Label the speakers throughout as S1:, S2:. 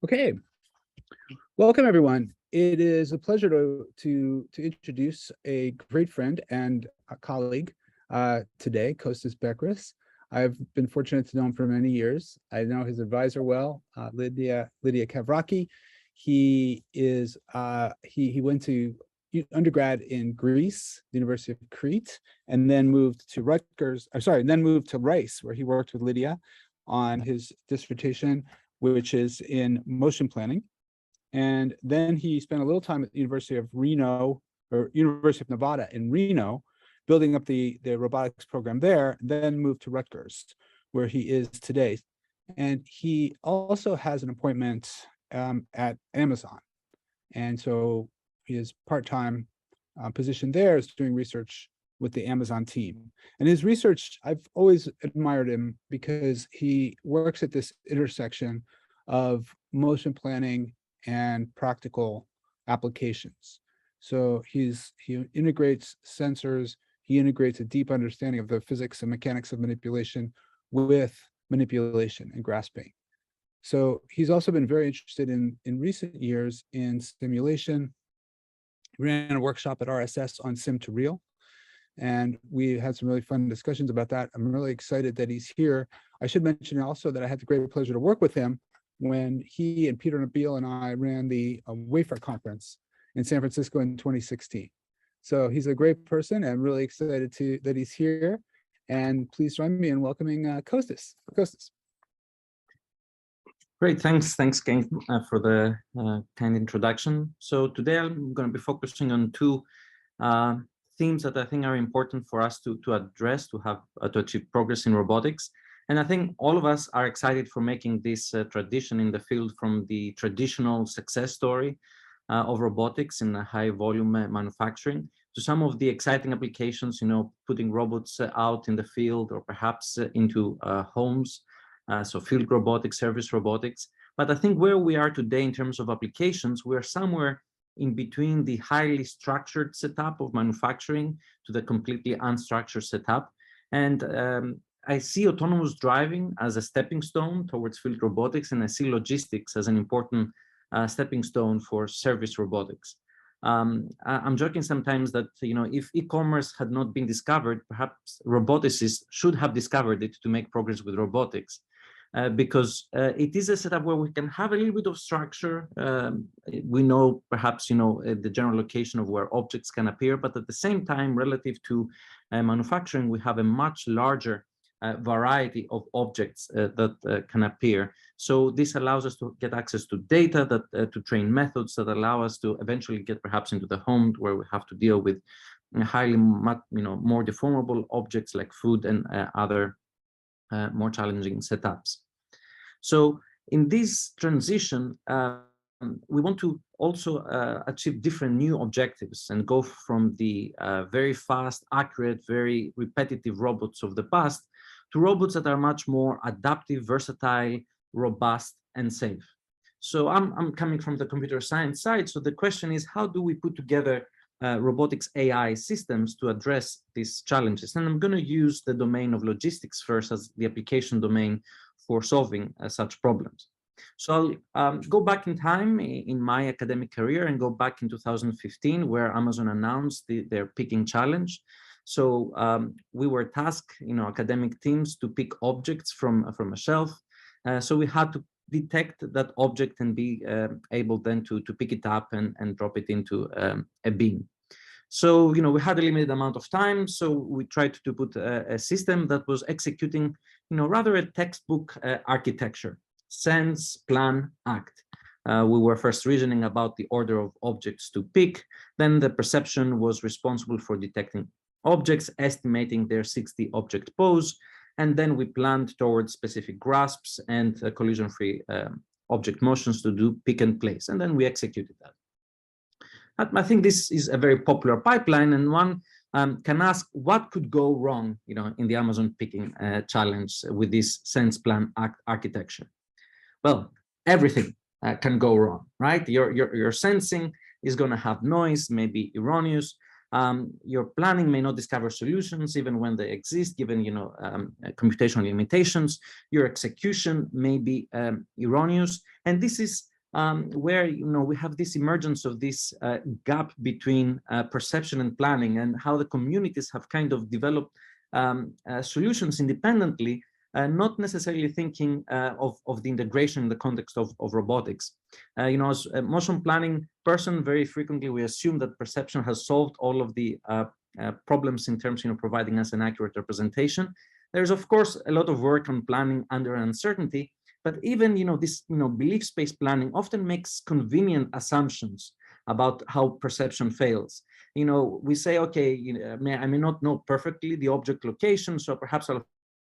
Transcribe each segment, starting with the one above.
S1: Okay, welcome everyone. It is a pleasure to introduce a great friend and a colleague today, Costas Becress. I've been fortunate to know him for many years. I know his advisor well, Lydia Kavraki. He is he went to undergrad in Greece, the University of Crete, and then moved to Rutgers. And then moved to Rice, where he worked with Lydia on his dissertation, which is in motion planning. And then he spent a little time at the University of Reno, or University of Nevada in Reno, building up the robotics program there, then moved to Rutgers, where he is today. And he also has an appointment at Amazon. And so his part-time position there is doing research with the Amazon team. And his research, I've always admired him because he works at this intersection of motion planning and practical applications. So he integrates sensors, he integrates a deep understanding of the physics and mechanics of manipulation with manipulation and grasping. So he's also been very interested in recent years in simulation. We ran a workshop at RSS on Sim2Real, and we had some really fun discussions about that. I'm really excited that he's here. I should mention also that I had the great pleasure to work with him when he and Peter Nabil and I ran the Wafer conference in San Francisco in 2016. So he's a great person. I'm really excited that he's here. And please join me in welcoming Kostas. Kostas.
S2: Great, thanks, Ken, for the kind introduction. So today I'm going to be focusing on two themes that I think are important for us to address to achieve progress in robotics. And I think all of us are excited for making this tradition in the field from the traditional success story of robotics in high volume manufacturing to some of the exciting applications, putting robots out in the field or perhaps into homes. So field robotics, service robotics. But I think where we are today in terms of applications, we're somewhere in between the highly structured setup of manufacturing to the completely unstructured setup. And I see autonomous driving as a stepping stone towards field robotics, and I see logistics as an important stepping stone for service robotics. I'm joking sometimes that, if e-commerce had not been discovered, perhaps roboticists should have discovered it to make progress with robotics. Because it is a setup where we can have a little bit of structure. We know perhaps, the general location of where objects can appear, but at the same time, relative to manufacturing, we have a much larger variety of objects that can appear. So this allows us to get access to data, to train methods that allow us to eventually get perhaps into the home where we have to deal with highly, more deformable objects like food and other more challenging setups. So in this transition, we want to also achieve different new objectives and go from the very fast, accurate, very repetitive robots of the past to robots that are much more adaptive, versatile, robust, and safe. So I'm coming from the computer science side. So the question is, how do we put together robotics AI systems to address these challenges? And I'm going to use the domain of logistics first as the application domain for solving such problems. So I'll go back in time in my academic career and go back in 2015, where Amazon announced their picking challenge. So we were tasked, academic teams to pick objects from a shelf. So we had to detect that object and be able then to pick it up and drop it into a bin. So, we had a limited amount of time, so we tried to put a system that was executing, rather a textbook architecture: sense, plan, act. We were first reasoning about the order of objects to pick, then the perception was responsible for detecting objects, estimating their 60 object pose, and then we planned towards specific grasps and collision-free object motions to do pick and place, and then we executed that. I think this is a very popular pipeline, and one can ask what could go wrong, in the Amazon picking challenge with this sense plan architecture. Well, everything can go wrong, right? Your sensing is going to have noise, maybe erroneous. Your planning may not discover solutions even when they exist, given computational limitations. Your execution may be erroneous, and this is where we have this emergence of this gap between perception and planning, and how the communities have kind of developed solutions independently, not necessarily thinking of the integration in the context of robotics. As a motion planning person, very frequently we assume that perception has solved all of the problems in terms of providing us an accurate representation. There's of course a lot of work on planning under uncertainty, but even this belief space planning often makes convenient assumptions about how perception fails. We say, okay, I may not know perfectly the object location, so perhaps I'll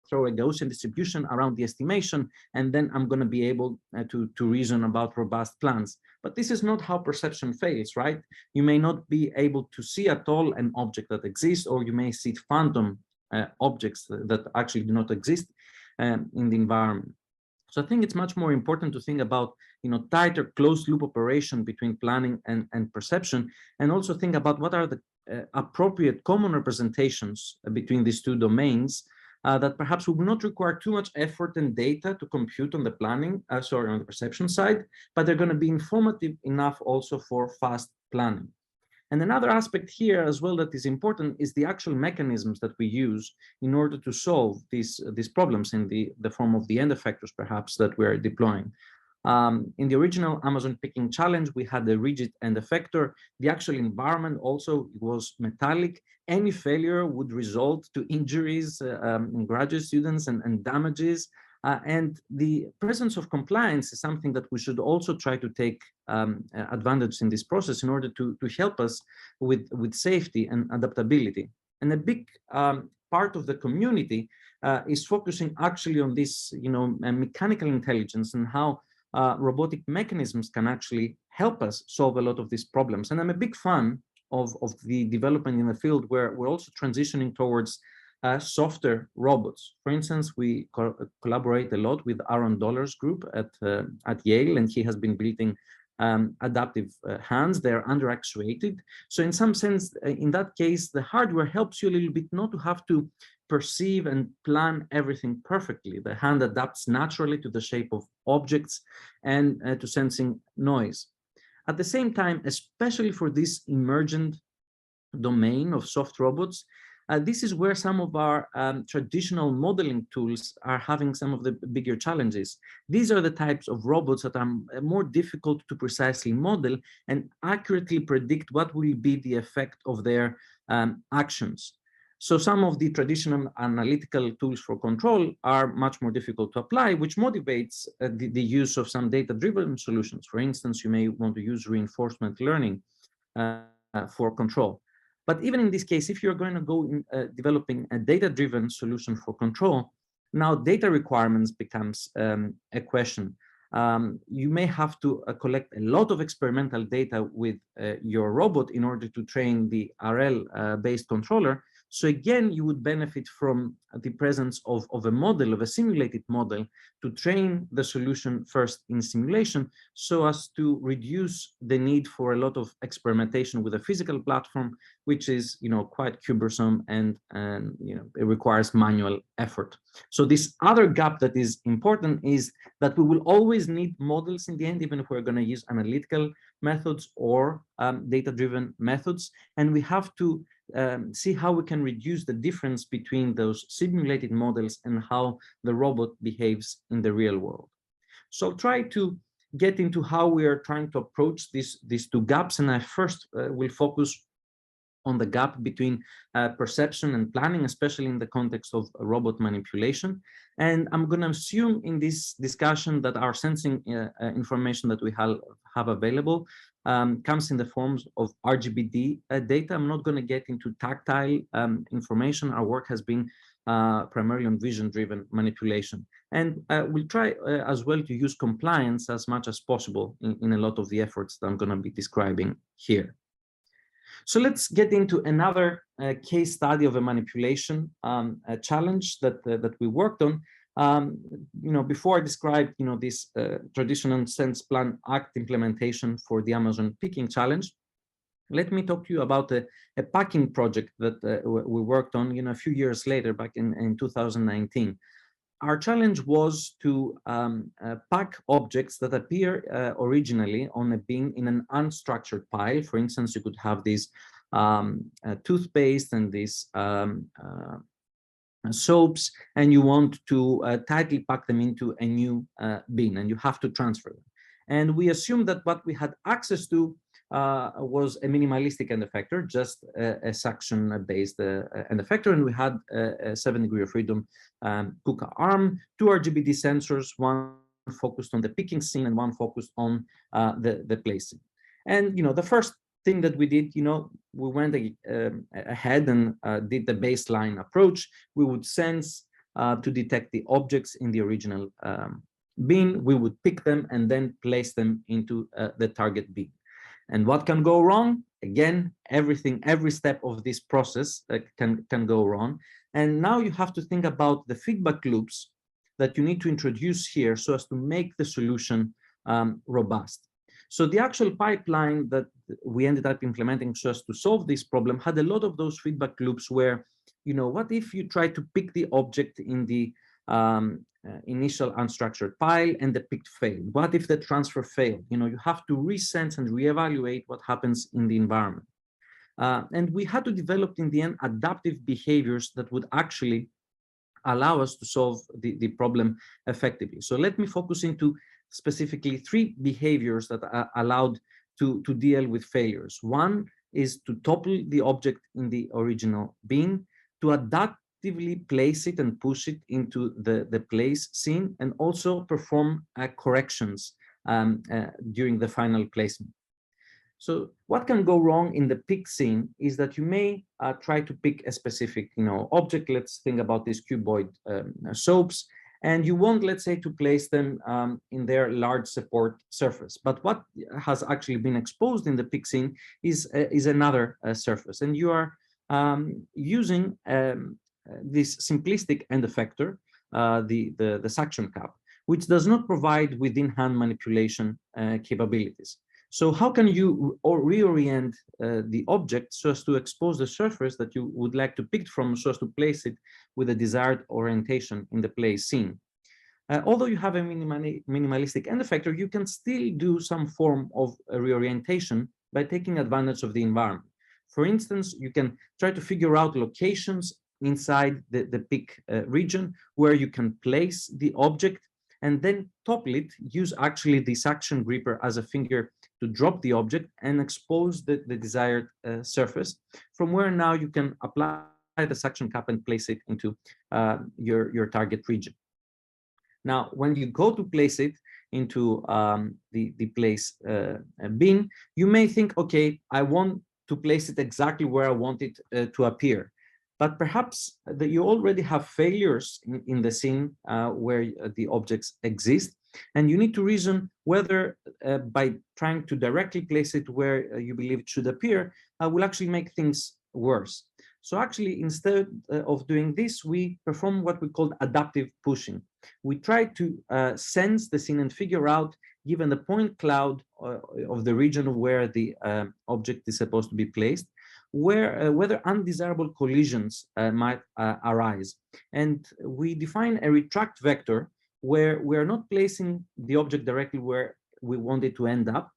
S2: throw a Gaussian distribution around the estimation, and then I'm going to be able to reason about robust plans. But this is not how perception fails, right? You may not be able to see at all an object that exists, or you may see phantom objects that actually do not exist in the environment. So I think it's much more important to think about, tighter closed loop operation between planning and perception, and also think about what are the appropriate common representations between these two domains that perhaps will not require too much effort and data to compute on the planning, on the perception side, but they're going to be informative enough also for fast planning. And another aspect here as well that is important is the actual mechanisms that we use in order to solve these problems in the form of the end effectors, perhaps, that we're deploying. In the original Amazon picking challenge, we had a rigid end effector. The actual environment also was metallic. Any failure would result to injuries in graduate students and damages. And the presence of compliance is something that we should also try to take advantage in this process in order to help us with safety and adaptability. And a big part of the community is focusing actually on this, mechanical intelligence and how robotic mechanisms can actually help us solve a lot of these problems. And I'm a big fan of the development in the field where we're also transitioning towards softer robots. For instance, we collaborate a lot with Aaron Dollar's group at Yale, and he has been building adaptive hands. They're under-actuated. So in some sense, in that case, the hardware helps you a little bit not to have to perceive and plan everything perfectly. The hand adapts naturally to the shape of objects and to sensing noise. At the same time, especially for this emergent domain of soft robots, this is where some of our traditional modeling tools are having some of the bigger challenges. These are the types of robots that are more difficult to precisely model and accurately predict what will be the effect of their actions. So some of the traditional analytical tools for control are much more difficult to apply, which motivates the use of some data-driven solutions. For instance, you may want to use reinforcement learning for control. But even in this case, if you're going to go in developing a data-driven solution for control, now data requirements becomes a question. You may have to collect a lot of experimental data with your robot in order to train the RL-based controller. So again, you would benefit from the presence of a model, of a simulated model, to train the solution first in simulation, so as to reduce the need for a lot of experimentation with a physical platform, which is, quite cumbersome and it requires manual effort. So this other gap that is important is that we will always need models in the end, even if we're going to use analytical methods or data-driven methods, and we have to see how we can reduce the difference between those simulated models and how the robot behaves in the real world. So I'll try to get into how we are trying to approach these two gaps, and I first will focus on the gap between perception and planning, especially in the context of robot manipulation. And I'm going to assume in this discussion that our sensing information that we have available comes in the forms of RGBD data. I'm not going to get into tactile information. Our work has been primarily on vision-driven manipulation. And we'll try as well to use compliance as much as possible in a lot of the efforts that I'm going to be describing here. So let's get into another case study of a manipulation challenge that we worked on. Before I describe this traditional sense plan act implementation for the Amazon picking challenge, let me talk to you about a packing project that we worked on a few years later, back in 2019. our challenge was to pack objects that appear originally on a bin in an unstructured pile. For instance, you could have this toothpaste and this soaps, and you want to tightly pack them into a new bin, and you have to transfer them. And we assumed that what we had access to was a minimalistic end effector, just a suction-based end effector, and we had a 7 degree of freedom KUKA arm, 2 RGBD sensors, one focused on the picking scene and one focused on the placing. And the first thing that we did, we went ahead and did the baseline approach. We would sense to detect the objects in the original bin. We would pick them and then place them into the target bin. And what can go wrong? Again, every step of this process can go wrong. And now you have to think about the feedback loops that you need to introduce here so as to make the solution robust. So the actual pipeline that we ended up implementing so as to solve this problem had a lot of those feedback loops where, what if you try to pick the object in the initial unstructured pile and the picked failed? What if the transfer failed? You have to resense and reevaluate what happens in the environment. And we had to develop in the end adaptive behaviors that would actually allow us to solve the problem effectively. So let me focus into specifically 3 behaviors that are allowed to deal with failures. One is to topple the object in the original bin, to adaptively place it and push it into the place scene, and also perform corrections during the final placement. So what can go wrong in the pick scene is that you may try to pick a specific object. Let's think about these cuboid soaps, and you want, let's say, to place them in their large support surface. But what has actually been exposed in the pick scene is another surface, and you are using this simplistic end effector, the suction cup, which does not provide within-hand manipulation capabilities. So how can you reorient the object so as to expose the surface that you would like to pick from, so as to place it with a desired orientation in the place scene? Although you have a minimalistic end effector, you can still do some form of reorientation by taking advantage of the environment. For instance, you can try to figure out locations inside the pick region where you can place the object and then topple it, use actually the suction gripper as a finger to drop the object and expose the desired surface, from where now you can apply the suction cup and place it into your target region. Now, when you go to place it into the place bin, you may think, okay, I want to place it exactly where I want it to appear. But perhaps that you already have failures in the scene where the objects exist, and you need to reason whether by trying to directly place it where you believe it should appear will actually make things worse. So actually, instead of doing this, we perform what we call adaptive pushing. We try to sense the scene and figure out, given the point cloud of the region where the object is supposed to be placed, whether undesirable collisions might arise. And we define a retract vector where we're not placing the object directly where we want it to end up,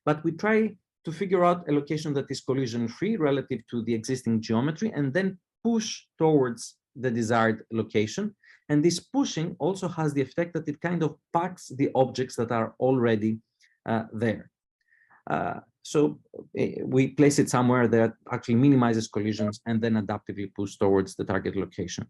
S2: but we try to figure out a location that is collision-free relative to the existing geometry, and then push towards the desired location. And this pushing also has the effect that it kind of packs the objects that are already there. So we place it somewhere that actually minimizes collisions and then adaptively push towards the target location.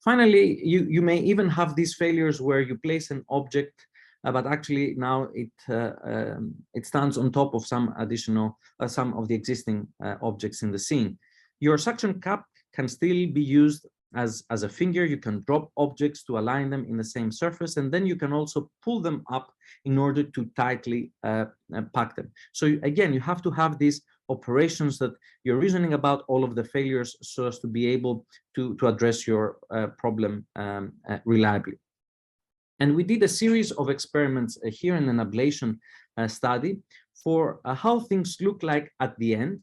S2: Finally, you may even have these failures where you place an object, but actually now it stands on top of some additional, some of the existing objects in the scene. Your suction cup can still be used as a finger. You can drop objects to align them in the same surface, and then you can also pull them up in order to tightly pack them. So again, you have to have these operations that you're reasoning about all of the failures so as to be able to address your problem reliably. And we did a series of experiments here in an ablation study for how things look like at the end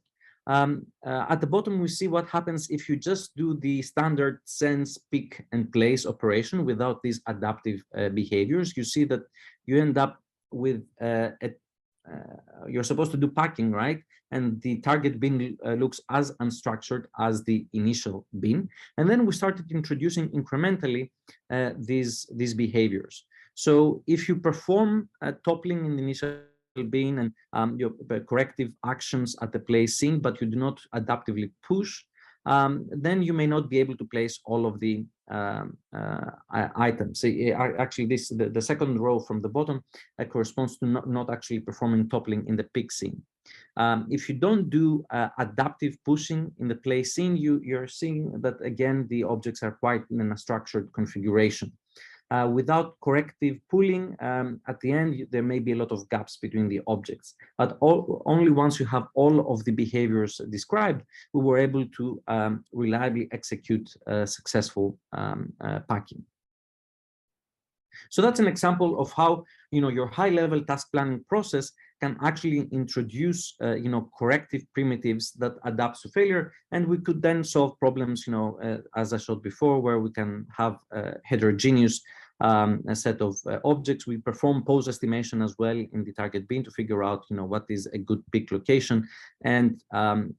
S2: At the bottom, we see what happens if you just do the standard sense, pick, and place operation without these adaptive behaviors. You see that you end up with you're supposed to do packing, right? And the target bin looks as unstructured as the initial bin. And then we started introducing incrementally these behaviors. So if you perform toppling in the initial bin and your corrective actions at the place seen, but you do not adaptively push, then you may not be able to place all of the items. Actually, the second row from the bottom corresponds to not actually performing toppling in the pick scene. If you don't do adaptive pushing in the place scene, you're seeing that again the objects are quite in a structured configuration. Without corrective pulling, at the end, there may be a lot of gaps between the objects. But only once you have all of the behaviors described, we were able to reliably execute successful packing. So that's an example of how your high-level task planning process can actually introduce corrective primitives that adapt to failure, and we could then solve problems as I showed before, where we can have heterogeneous a set of objects. We perform pose estimation as well in the target bin to figure out what is a good pick location, and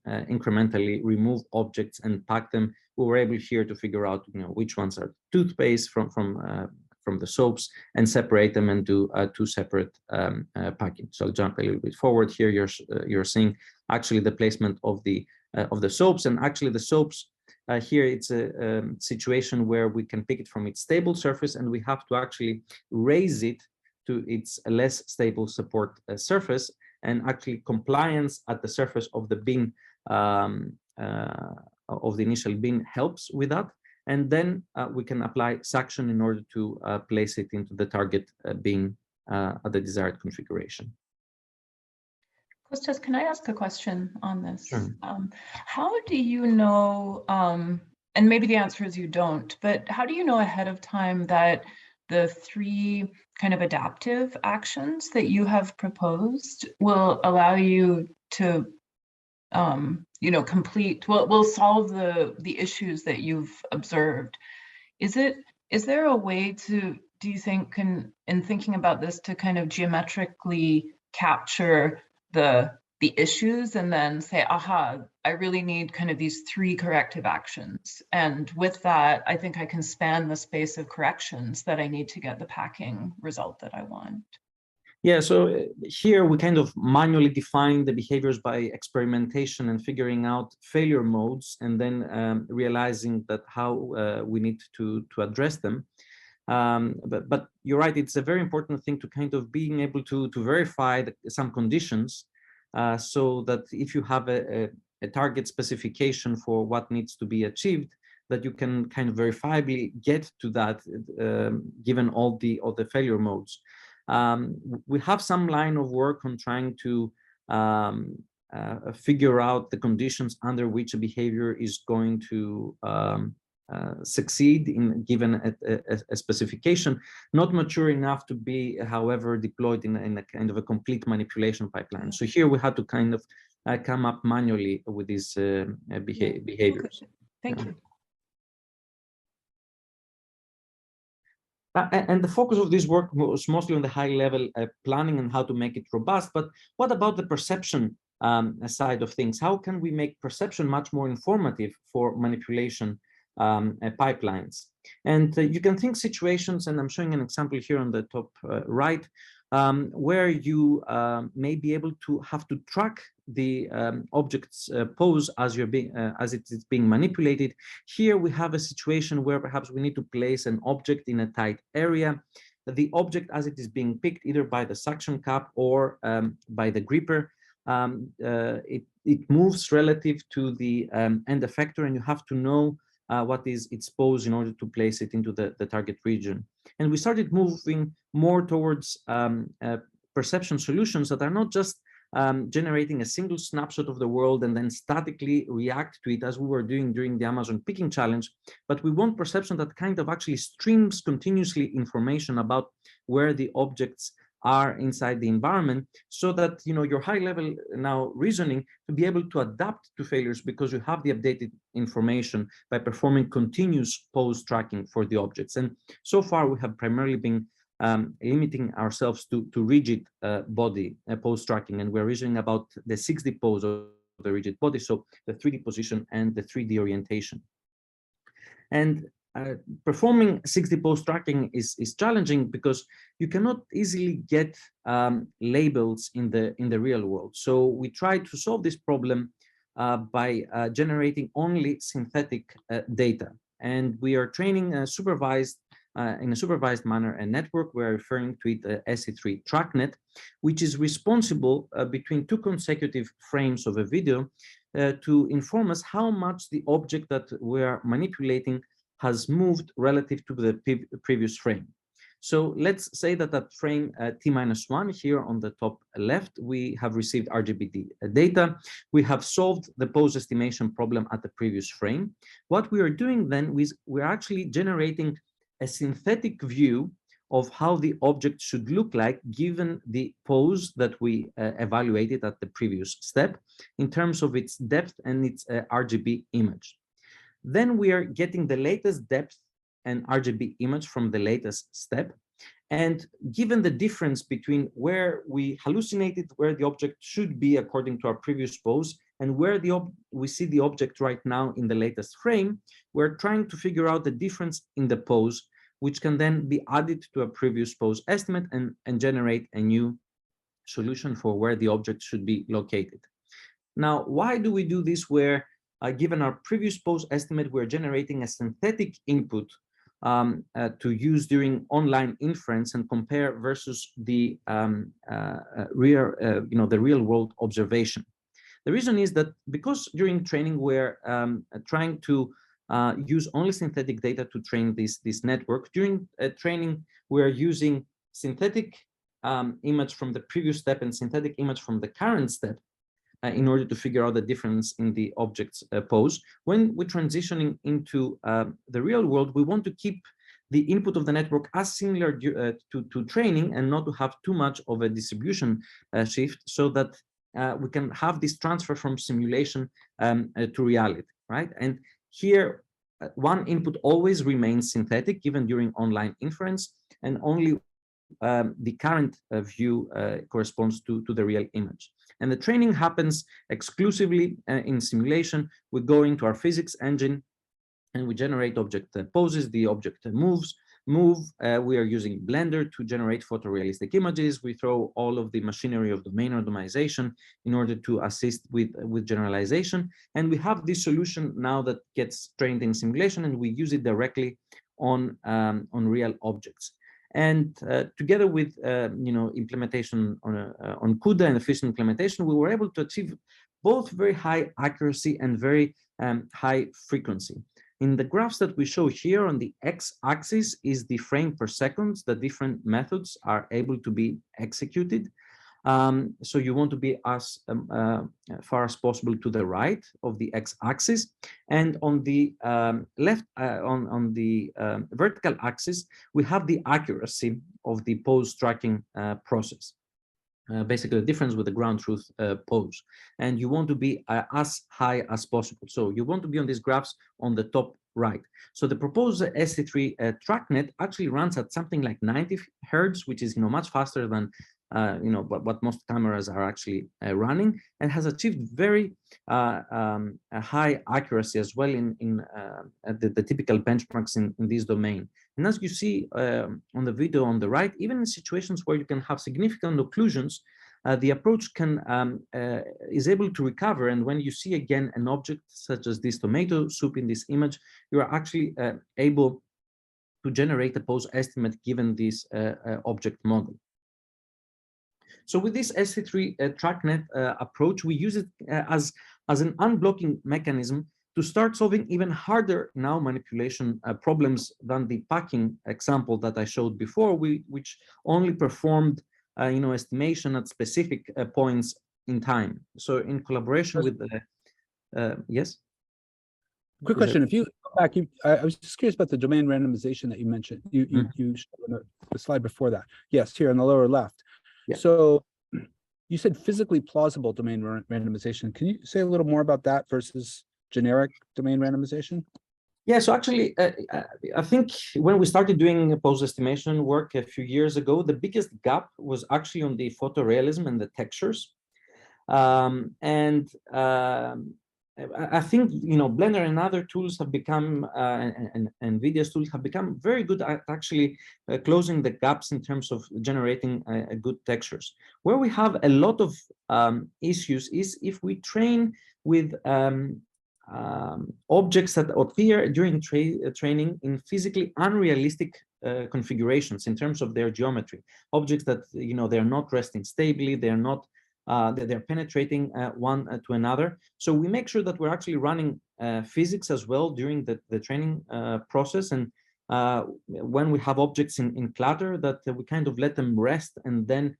S2: incrementally remove objects and pack them. We were able here to figure out which ones are toothpaste from the soaps, and separate them and do two separate packing. So I'll jump a little bit forward here. You're seeing actually the placement of the soaps, and actually the soaps here it's a situation where we can pick it from its stable surface, and we have to actually raise it to its less stable support surface, and actually compliance at the surface of the bin of the initial bin helps with that. And then we can apply suction in order to place it into the target bin at the desired configuration.
S3: Kostas, can I ask a question on this?
S2: Sure.
S3: How do you know, and maybe the answer is you don't, but how do you know ahead of time that the three kind of adaptive actions that you have proposed will allow you to will solve the issues that you've observed? Is there a way to, do you think, in thinking about this, to kind of geometrically capture the issues and then say, aha, I really need kind of these three corrective actions, and with that I think I can span the space of corrections that I need to get the packing result that I want?
S2: Yeah, so here we kind of manually define the behaviors by experimentation and figuring out failure modes, and then realizing that how we need to address them. But you're right, it's a very important thing to kind of being able to verify some conditions, so that if you have a target specification for what needs to be achieved, that you can kind of verifiably get to that given all the failure modes. We have some line of work on trying to figure out the conditions under which a behavior is going to succeed in given a specification, not mature enough to be, however, deployed in a kind of a complete manipulation pipeline. So here we had to kind of come up manually with these behaviors.
S3: Okay. Thank you.
S2: And the focus of this work was mostly on the high-level planning and how to make it robust. But what about the perception side of things? How can we make perception much more informative for manipulation pipelines? And you can think situations, and I'm showing an example here on the top right, where you may be able to have to track the object's pose as as it is being manipulated. Here we have a situation where perhaps we need to place an object in a tight area. The object, as it is being picked either by the suction cup or by the gripper, it moves relative to the end effector, and you have to know what is its pose in order to place it into the target region. And we started moving more towards perception solutions that are not just generating a single snapshot of the world and then statically react to it as we were doing during the Amazon picking challenge, but we want perception that kind of actually streams continuously information about where the objects are inside the environment, so that your high level now reasoning to be able to adapt to failures because you have the updated information by performing continuous pose tracking for the objects. And so far we have primarily been limiting ourselves to rigid body pose tracking, and we're reasoning about the 6D pose of the rigid body, so the 3D position and the 3D orientation. And performing 6D pose tracking is challenging because you cannot easily get labels in the real world. So we try to solve this problem by generating only synthetic data, and we are training in a supervised manner a network. We're referring to it SC3 TrackNet, which is responsible between two consecutive frames of a video to inform us how much the object that we are manipulating has moved relative to the previous frame. So let's say that at frame T-1 here on the top left, we have received RGB data. We have solved the pose estimation problem at the previous frame. What we are doing then is we're actually generating a synthetic view of how the object should look like given the pose that we evaluated at the previous step in terms of its depth and its RGB image. Then we are getting the latest depth and RGB image from the latest step. And given the difference between where we hallucinated where the object should be according to our previous pose and where we see the object right now in the latest frame, we're trying to figure out the difference in the pose, which can then be added to a previous pose estimate and generate a new solution for where the object should be located. Now, why do we do this where, given our previous pose estimate, we're generating a synthetic input to use during online inference and compare versus the real world observation? The reason is that because during training we're trying to use only synthetic data to train this network. During training, we're using synthetic image from the previous step and synthetic image from the current step in order to figure out the difference in the object's pose. When we're transitioning into the real world, we want to keep the input of the network as similar to training and not to have too much of a distribution shift, so that we can have this transfer from simulation to reality, right? And here, one input always remains synthetic, given during online inference, and only the current view corresponds to the real image. And the training happens exclusively in simulation. We go into our physics engine and we generate object poses. The object move. We are using Blender to generate photorealistic images. We throw all of the machinery of domain randomization in order to assist with generalization. And we have this solution now that gets trained in simulation, and we use it directly on real objects. And together with implementation on CUDA and efficient implementation, we were able to achieve both very high accuracy and very high frequency. In the graphs that we show here, on the x-axis is the frame per second. The different methods are able to be executed. So you want to be as far as possible to the right of the x-axis, and on the left, on the vertical axis, we have the accuracy of the pose tracking process. Basically, the difference with the ground truth pose, and you want to be as high as possible. So you want to be on these graphs on the top right. So the proposed SC3 TrackNet actually runs at something like 90 Hertz, which is much faster than what most cameras are actually running, and has achieved very high accuracy as well in the typical benchmarks in this domain. And as you see on the video on the right, even in situations where you can have significant occlusions, the approach is able to recover. And when you see again an object such as this tomato soup in this image, you are actually able to generate a pose estimate given this object model. So with this SC3 TrackNet approach, we use it as an unblocking mechanism to start solving even harder now manipulation problems than the packing example that I showed before, which only performed estimation at specific points in time. So in collaboration with the yes.
S1: Quick question: if you go back, I was just curious about the domain randomization that you mentioned. You showed on the slide before that. Yes, here on the lower left.
S2: Yeah.
S1: So you said physically plausible domain randomization. Can you say a little more about that versus generic domain randomization?
S2: Yeah, so actually, I think when we started doing post-estimation work a few years ago, the biggest gap was actually on the photorealism and the textures. I think, you know, Blender and other tools have become, and NVIDIA's tools have become very good at actually closing the gaps in terms of generating good textures. Where we have a lot of issues is if we train with objects that appear during training in physically unrealistic configurations in terms of their geometry. Objects that, you know, they're not resting stably, they're not they're penetrating one to another. So we make sure that we're actually running physics as well during the training process. And when we have objects in clutter, that we kind of let them rest and then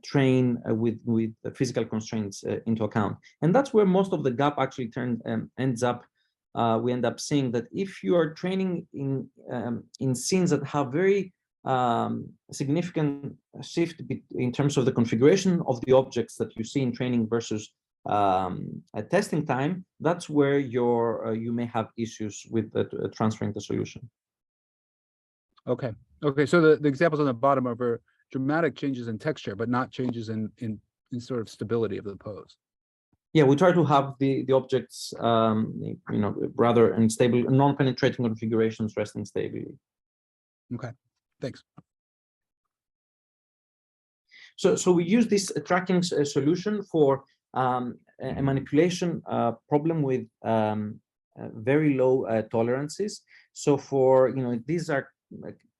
S2: train with the physical constraints into account. And that's where most of the gap actually ends up. We end up seeing that if you are training in scenes that have very significant shift in terms of the configuration of the objects that you see in training versus at testing time, that's where you may have issues with transferring the solution.
S1: Okay. Okay. So the examples on the bottom are dramatic changes in texture, but not changes in sort of stability of the pose.
S2: Yeah, we try to have the objects, you know, rather unstable, non-penetrating configurations resting stably.
S1: Okay. Thanks.
S2: So we use this tracking solution for a manipulation problem with very low tolerances. So for, you know, these are,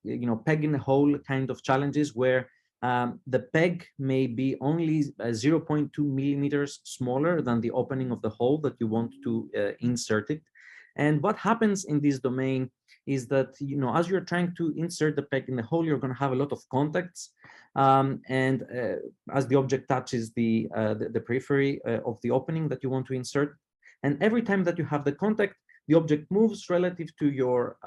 S2: you know, peg in a hole kind of challenges where the peg may be only 0.2 millimeters smaller than the opening of the hole that you want to insert it. And what happens in this domain is that, you know, as you're trying to insert the peg in the hole, you're going to have a lot of contacts. As the object touches the periphery of the opening that you want to insert, and every time that you have the contact, the object moves relative to your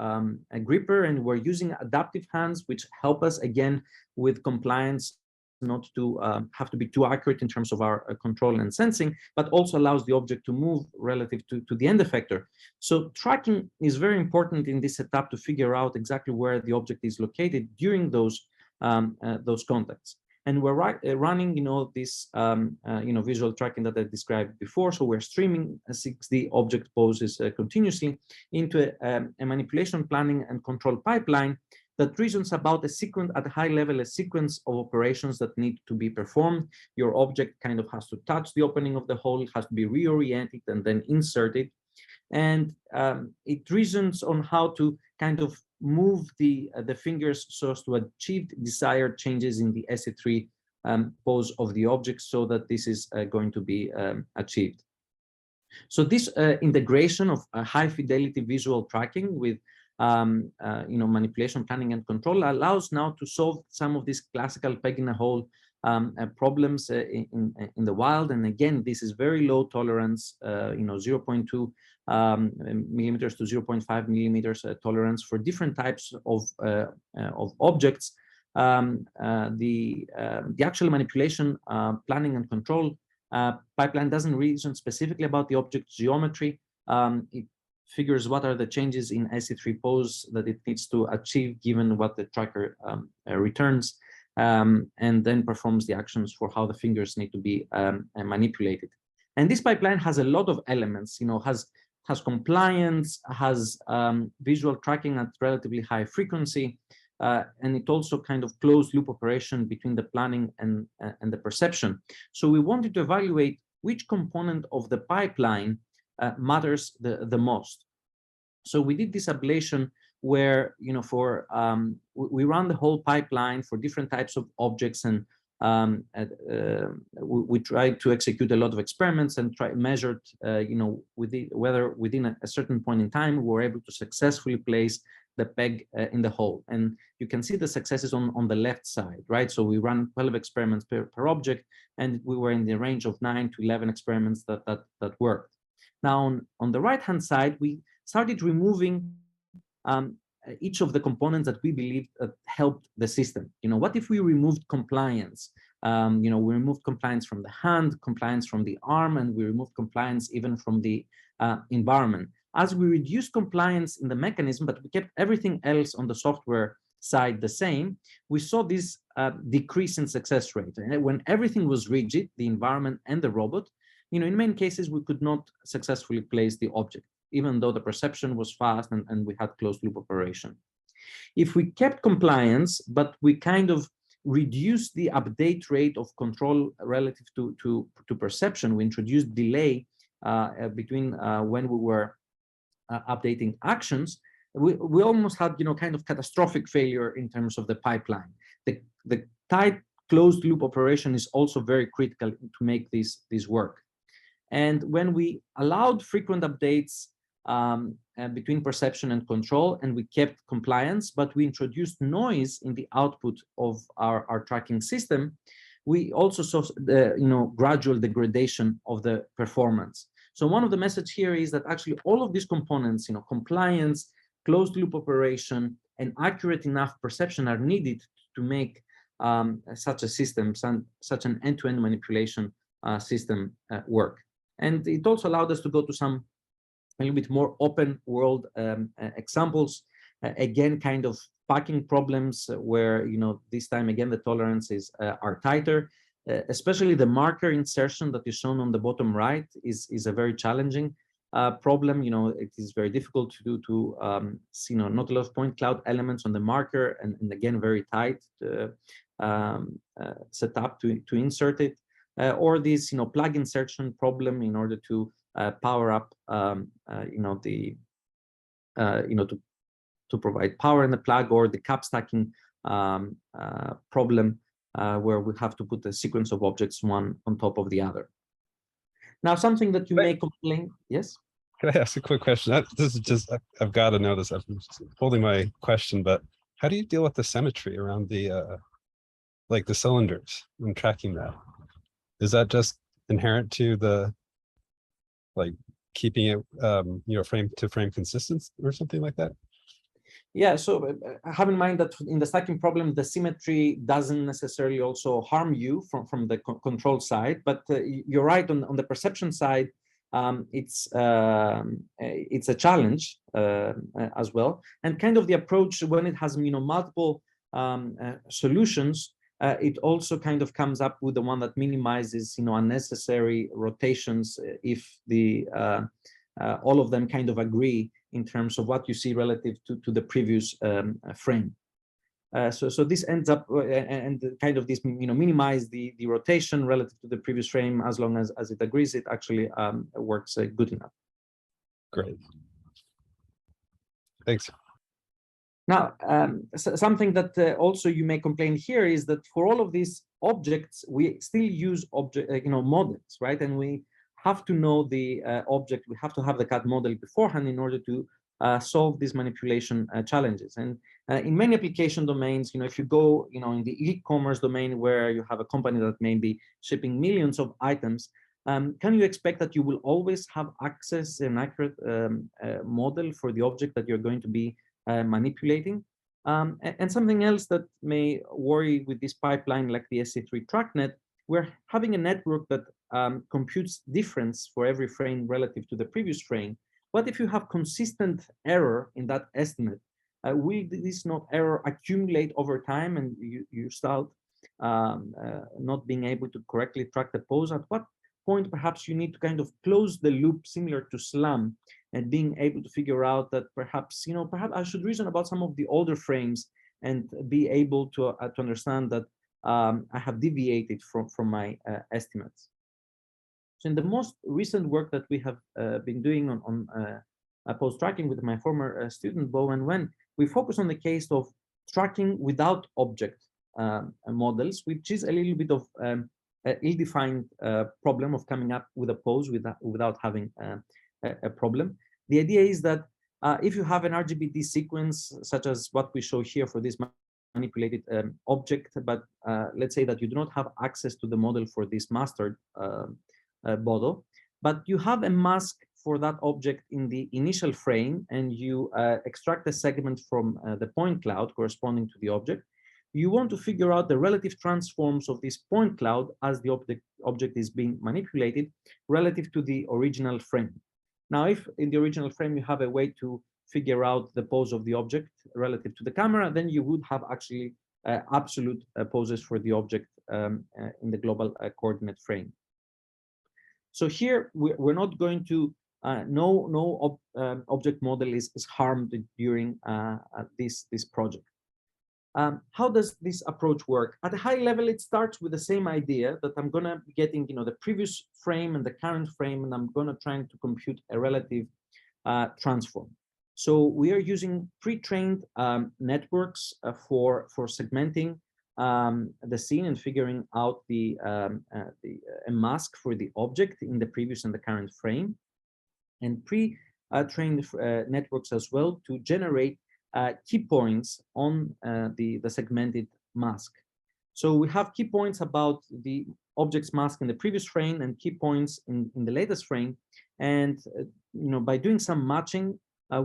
S2: gripper, and we're using adaptive hands, which help us again with compliance, not to have to be too accurate in terms of our control and sensing, but also allows the object to move relative to the end effector. So tracking is very important in this setup to figure out exactly where the object is located during those contacts. And we're running, you know, this you know, visual tracking that I described before. So we're streaming 6D object poses continuously into a manipulation, planning, and control pipeline that reasons about a sequence at a high level, a sequence of operations that need to be performed. Your object kind of has to touch the opening of the hole, it has to be reoriented and then inserted. And it reasons on how to kind of move the fingers so as to achieve desired changes in the SE3 pose of the object, so that this is going to be achieved. So this integration of high fidelity visual tracking with you know, manipulation, planning, and control allows now to solve some of these classical peg in a hole problems in the wild. And again, this is very low tolerance, you know, 0.2 millimeters to 0.5 millimeters tolerance for different types of objects. The actual manipulation, planning, and control pipeline doesn't reason specifically about the object geometry. It figures what are the changes in SE3 pose that it needs to achieve given what the tracker returns, and then performs the actions for how the fingers need to be manipulated. And this pipeline has a lot of elements, you know, has compliance, has visual tracking at relatively high frequency, and it also kind of closed loop operation between the planning and the perception. So we wanted to evaluate which component of the pipeline matters the most. So we did this ablation where, you know, for we run the whole pipeline for different types of objects, and we tried to execute a lot of experiments and measured, you know, whether within a certain point in time we were able to successfully place the peg in the hole. And you can see the successes on the left side, right? So we ran 12 experiments per object, and we were in the range of 9 to 11 experiments that worked. Now, on the right-hand side, we started removing each of the components that we believe helped the system. What if we removed compliance? We removed compliance from the hand, compliance from the arm, and we removed compliance even from the environment. As we reduced compliance in the mechanism, but we kept everything else on the software side the same, we saw this decrease in success rate. And when everything was rigid, the environment and the robot, in many cases, we could not successfully place the object, even though the perception was fast and we had closed loop operation. If we kept compliance, but we kind of reduced the update rate of control relative to perception, we introduced delay between when we were updating actions, we almost had kind of catastrophic failure in terms of the pipeline. The tight closed loop operation is also very critical to make this work. And when we allowed frequent updates between perception and control, and we kept compliance, but we introduced noise in the output of our tracking system, we also saw the gradual degradation of the performance. So one of the messages here is that actually all of these components, compliance, closed loop operation, and accurate enough perception are needed to make such a system, such an end-to-end manipulation system work. And it also allowed us to go to some a little bit more open world examples, again, kind of packing problems where, this time again, the tolerances are tighter, especially the marker insertion that is shown on the bottom right is a very challenging problem. It is very difficult to do to see, not a lot of point cloud elements on the marker, and again, very tight setup to insert it, or this, plug insertion problem in order to power up, to provide power in the plug, or the cap stacking problem where we have to put a sequence of objects one on top of the other. Now, something that you may complain, yes?
S4: Can I ask a quick question? This is just, I've got to know this. I'm holding my question, but how do you deal with the symmetry around the, like the cylinders and tracking that? Is that just inherent to the, like keeping it, frame to frame consistent or something like that?
S2: Yeah, so have in mind that in the stacking problem, the symmetry doesn't necessarily also harm you from the control side, but you're right on the perception side. It's a challenge as well, and kind of the approach when it has multiple solutions, it also kind of comes up with the one that minimizes unnecessary rotations if the all of them kind of agree in terms of what you see relative to the previous frame. So this ends up and kind of this minimize the rotation relative to the previous frame, as long as it agrees, it actually works good enough.
S4: Great. Thanks.
S2: Now, something that also you may complain here is that for all of these objects, we still use models, right? And we have to know the object. We have to have the CAD model beforehand in order to solve these manipulation challenges. And in many application domains, if you go, in the e-commerce domain where you have a company that may be shipping millions of items, can you expect that you will always have access and accurate model for the object that you're going to be manipulating? And something else that may worry with this pipeline, like the SC3 TrackNet, we're having a network that computes difference for every frame relative to the previous frame. What if you have consistent error in that estimate? Will this error accumulate over time and you start not being able to correctly track the pose? At what point perhaps you need to kind of close the loop, similar to SLAM, and being able to figure out that perhaps perhaps I should reason about some of the older frames and be able to understand that I have deviated from my estimates. So in the most recent work that we have been doing on pose tracking with my former student Bo and Wen, we focus on the case of tracking without object models, which is a little bit of ill-defined problem of coming up with a pose without having a problem. The idea is that if you have an RGBD sequence, such as what we show here for this manipulated object, but let's say that you do not have access to the model for this mastered model, but you have a mask for that object in the initial frame and you extract a segment from the point cloud corresponding to the object, you want to figure out the relative transforms of this point cloud as the object is being manipulated relative to the original frame. Now, if in the original frame you have a way to figure out the pose of the object relative to the camera, then you would have actually absolute poses for the object in the global coordinate frame. So here we're not going to no object model is harmed during this project. How does this approach work? At a high level, it starts with the same idea that I'm gonna be getting the previous frame and the current frame, and I'm gonna try to compute a relative transform. So we are using pre-trained networks for segmenting the scene and figuring out a mask for the object in the previous and the current frame, and pre-trained networks as well to generate key points on the segmented mask. So we have key points about the object's mask in the previous frame and key points in the latest frame, and by doing some matching,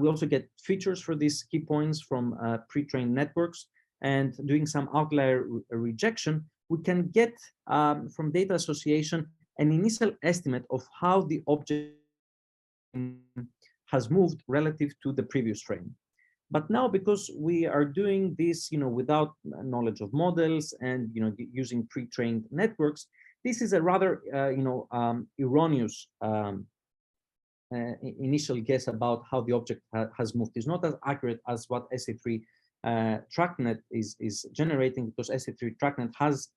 S2: we also get features for these key points from pre-trained networks, and doing some outlier rejection, we can get from data association an initial estimate of how the object has moved relative to the previous frame. But now, because we are doing this, without knowledge of models and using pre-trained networks, this is a rather erroneous initial guess about how the object has moved. It's not as accurate as what SA3 TrackNet is generating, because SA3 TrackNet has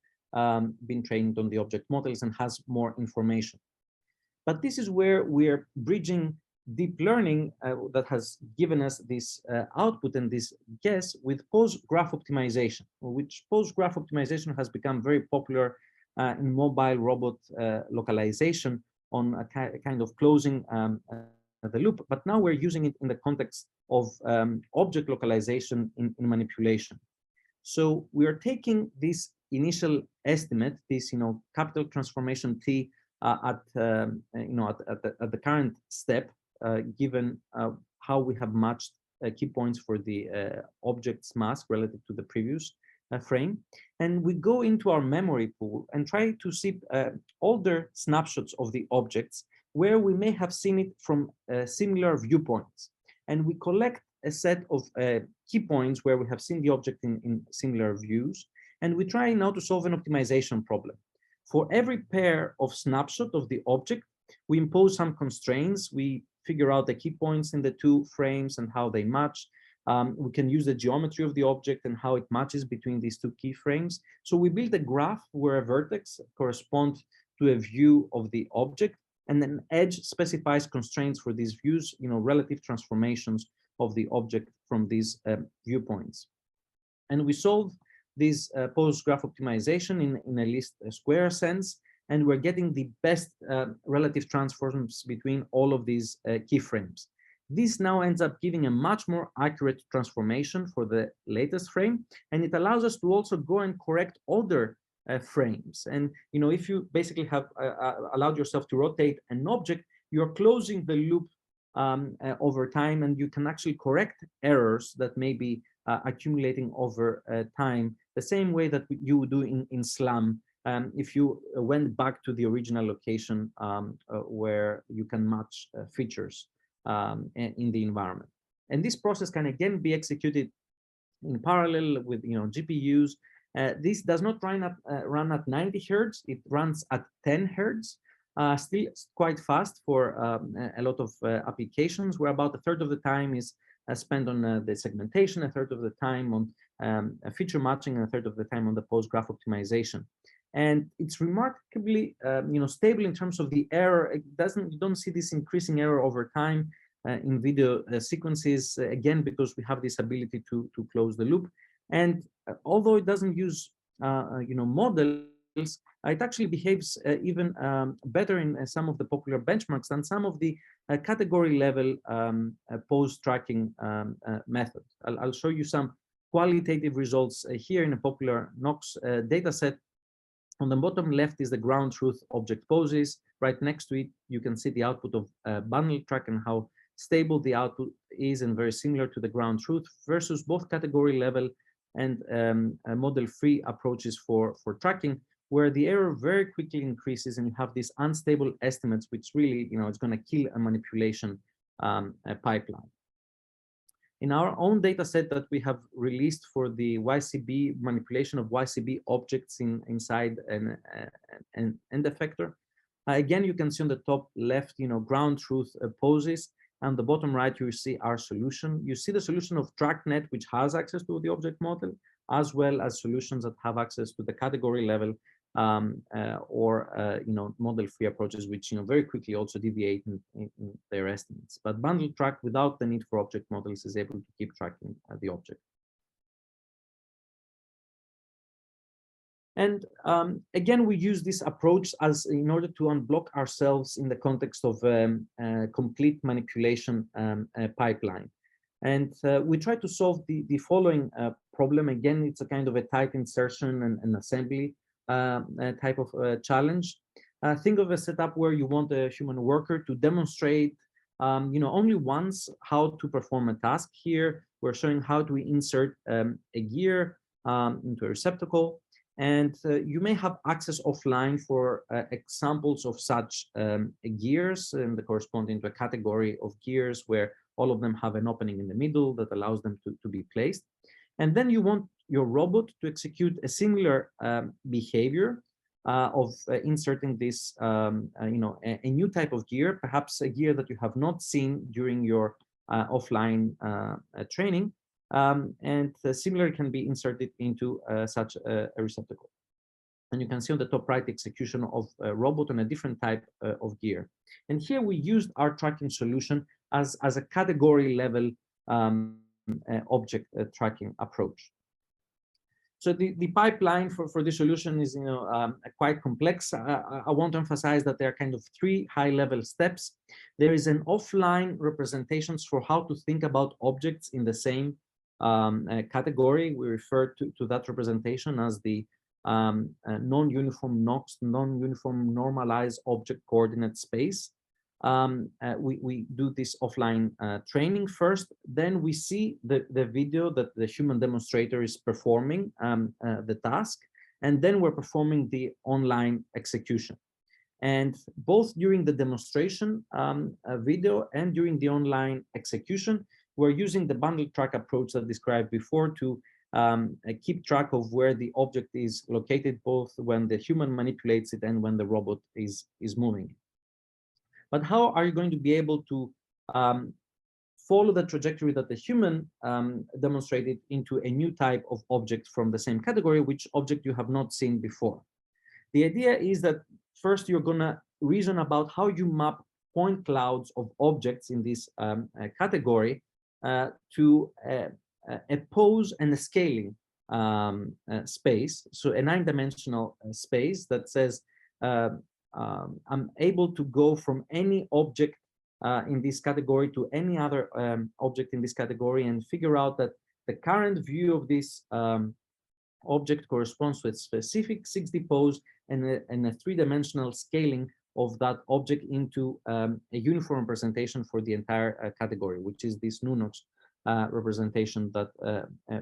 S2: been trained on the object models and has more information. But this is where we're bridging deep learning that has given us this output and this guess with post-graph optimization, which post-graph optimization has become very popular in mobile robot localization on a kind of closing the loop. But now we're using it in the context of object localization in manipulation. So we are taking this initial estimate, this capital transformation T at the current step, given how we have matched key points for the object's mask relative to the previous frame, and we go into our memory pool and try to see older snapshots of the objects where we may have seen it from similar viewpoints, and we collect a set of key points where we have seen the object in similar views, and we try now to solve an optimization problem. For every pair of snapshot of the object, we impose some constraints. We figure out the key points in the two frames and how they match. We can use the geometry of the object and how it matches between these two key frames. So we build a graph where a vertex corresponds to a view of the object, and an edge specifies constraints for these views, relative transformations of the object from these viewpoints. And we solve this post-graph optimization in a least square sense, and we're getting the best relative transforms between all of these keyframes. This now ends up giving a much more accurate transformation for the latest frame, and it allows us to also go and correct older frames. And if you basically have allowed yourself to rotate an object, you're closing the loop over time, and you can actually correct errors that may be accumulating over time, the same way that you would do in SLAM. If you went back to the original location where you can match features in the environment. And this process can again be executed in parallel with GPUs. This does not run at 90 Hertz, it runs at 10 Hertz. Still quite fast for a lot of applications, where about a third of the time is spent on the segmentation, a third of the time on feature matching, and a third of the time on the post-graph optimization. And it's remarkably stable in terms of the error. You don't see this increasing error over time in video sequences, again, because we have this ability to close the loop. And although it doesn't use models, it actually behaves even better in some of the popular benchmarks than some of the category level pose tracking methods. I'll show you some qualitative results here in a popular Knox data set. On the bottom left is the ground truth object poses. right next to it, you can see the output of bundle track and how stable the output is and very similar to the ground truth versus both category level and model-free approaches for tracking, where the error very quickly increases and you have these unstable estimates, which really, it's going to kill a manipulation pipeline. In our own data set that we have released for the YCB manipulation of YCB objects inside an effector, again, you can see on the top left, ground truth poses, and the bottom right, you see our solution. You see the solution of TrackNet, which has access to the object model, as well as solutions that have access to the category level or model-free approaches, which very quickly also deviate in their estimates. But bundle track without the need for object models is able to keep tracking the object. And again, we use this approach as in order to unblock ourselves in the context of complete manipulation pipeline. And we try to solve the following problem. Again, it's a kind of a tight insertion and assembly type of challenge. Think of a setup where you want a human worker to demonstrate only once how to perform a task. Here, we're showing how to insert a gear into a receptacle. And you may have access offline for examples of such gears and corresponding to a category of gears where all of them have an opening in the middle that allows them to be placed. And then you want your robot to execute a similar behavior of inserting this, a new type of gear, perhaps a gear that you have not seen during your offline training. And similar can be inserted into such a receptacle. And you can see on the top right execution of a robot on a different type of gear. And here we used our tracking solution as a category level object tracking approach. So the pipeline for this solution is quite complex. I want to emphasize that there are kind of three high-level steps. There is an offline representations for how to think about objects in the same category. We refer to that representation as the non-uniform NOx, non-uniform normalized object coordinate space. We do this offline training first, then we see the video that the human demonstrator is performing the task, and then we're performing the online execution. And both during the demonstration video and during the online execution, we're using the bundle track approach that I described before to keep track of where the object is located, both when the human manipulates it and when the robot is moving. But how are you going to be able to follow the trajectory that the human demonstrated into a new type of object from the same category, which object you have not seen before? The idea is that first you're going to reason about how you map point clouds of objects in this category to a pose and a scaling space. So a 9-dimensional space that says, I'm able to go from any object in this category to any other object in this category and figure out that the current view of this object corresponds to a specific 6D pose and a 3-dimensional scaling of that object into a uniform representation for the entire category, which is this Nunox representation that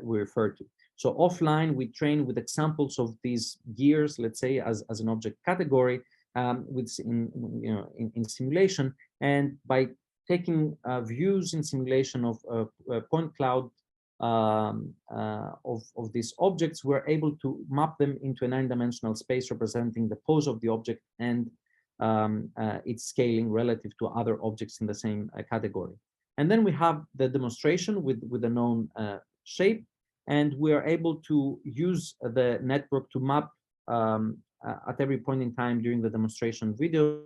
S2: we refer to. So offline, we train with examples of these gears, let's say, as an object category in simulation, and by taking views in simulation of point cloud of these objects, we're able to map them into a 9-dimensional space representing the pose of the object and its scaling relative to other objects in the same category. And then we have the demonstration with a known shape, and we are able to use the network to map at every point in time during the demonstration video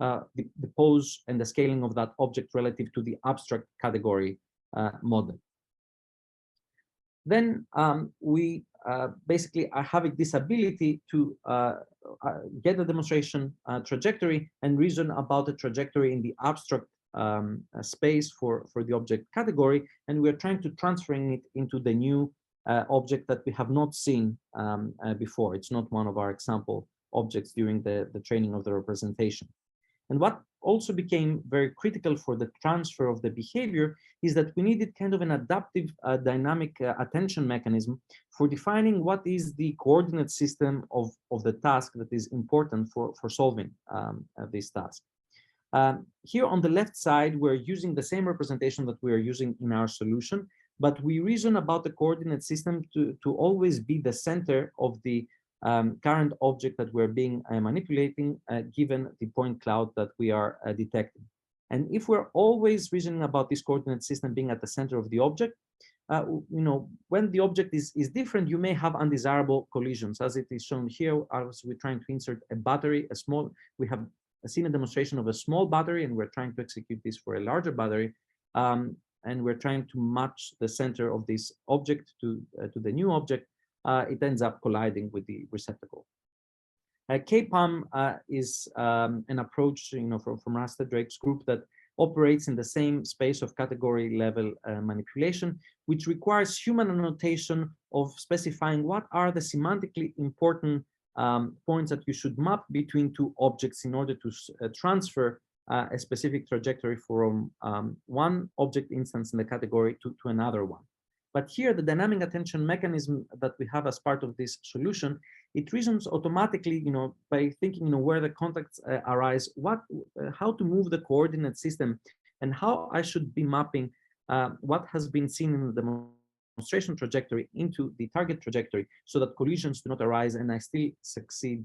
S2: the pose and the scaling of that object relative to the abstract category model. Then we basically are having this ability to get the demonstration trajectory and reason about the trajectory in the abstract space for the object category, and we're trying to transferring it into the new object that we have not seen before. It's not one of our example objects during the training of the representation. And what also became very critical for the transfer of the behavior is that we needed kind of an adaptive dynamic attention mechanism for defining what is the coordinate system of the task that is important for solving this task. Here on the left side, we're using the same representation that we are using in our solution, but we reason about the coordinate system to always be the center of the current object that we're being manipulating, given the point cloud that we are detecting. And if we're always reasoning about this coordinate system being at the center of the object, when the object is different, you may have undesirable collisions, as it is shown here. As we're trying to insert a battery, we have seen a demonstration of a small battery, and we're trying to execute this for a larger battery. And we're trying to match the center of this object to the new object. It ends up colliding with the receptacle. KPAM is an approach, from Rasta Drake's group that operates in the same space of category level manipulation, which requires human annotation of specifying what are the semantically important points that you should map between two objects in order to transfer a specific trajectory from one object instance in the category to another one. But here, the dynamic attention mechanism that we have as part of this solution, it reasons automatically, by thinking, where the contacts arise, how to move the coordinate system, and how I should be mapping what has been seen in the demonstration trajectory into the target trajectory, so that collisions do not arise and I still succeed